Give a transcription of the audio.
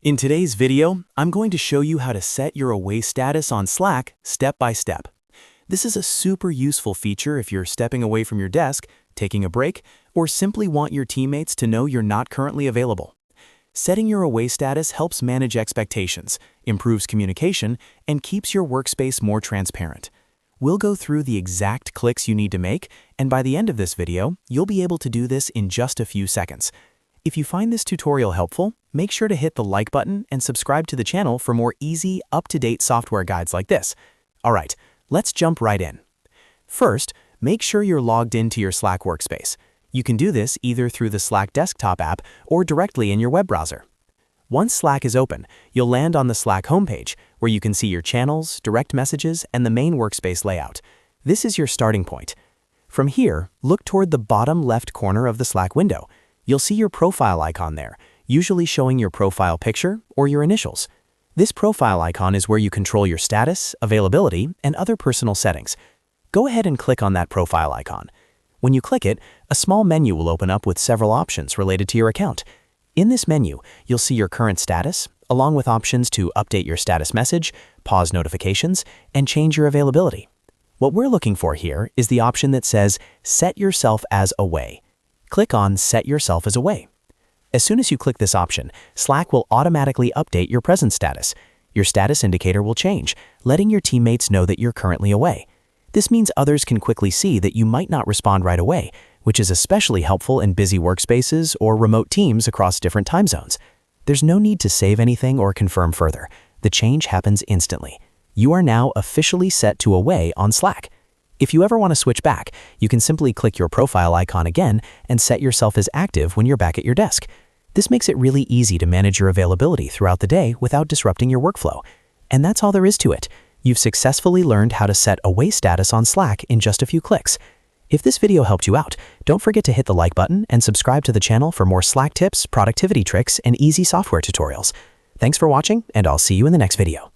In today's video, I'm going to show you how to set your away status on Slack step by step. This is a super useful feature if you're stepping away from your desk, taking a break, or simply want your teammates to know you're not currently available. Setting your away status helps manage expectations, improves communication, and keeps your workspace more transparent. We'll go through the exact clicks you need to make, and by the end of this video, you'll be able to do this in just a few seconds. If you find this tutorial helpful, make sure to hit the like button and subscribe to the channel for more easy, up-to-date software guides like this. Alright, let's jump right in. First, make sure you're logged into your Slack workspace. You can do this either through the Slack desktop app or directly in your web browser. Once Slack is open, you'll land on the Slack homepage, where you can see your channels, direct messages, and the main workspace layout. This is your starting point. From here, look toward the bottom left corner of the Slack window. You'll see your profile icon there, usually showing your profile picture or your initials. This profile icon is where you control your status, availability, and other personal settings. Go ahead and click on that profile icon. When you click it, a small menu will open up with several options related to your account. In this menu, you'll see your current status, along with options to update your status message, pause notifications, and change your availability. What we're looking for here is the option that says Set Yourself as Away. Click on Set Yourself as Away. As soon as you click this option, Slack will automatically update your present status. Your status indicator will change, letting your teammates know that you're currently away. This means others can quickly see that you might not respond right away, which is especially helpful in busy workspaces or remote teams across different time zones. There's no need to save anything or confirm further. The change happens instantly. You are now officially set to Away on Slack. If you ever want to switch back, you can simply click your profile icon again and set yourself as active when you're back at your desk. This makes it really easy to manage your availability throughout the day without disrupting your workflow. And that's all there is to it. You've successfully learned how to set away status on Slack in just a few clicks. If this video helped you out, don't forget to hit the like button and subscribe to the channel for more Slack tips, productivity tricks, and easy software tutorials. Thanks for watching, and I'll see you in the next video.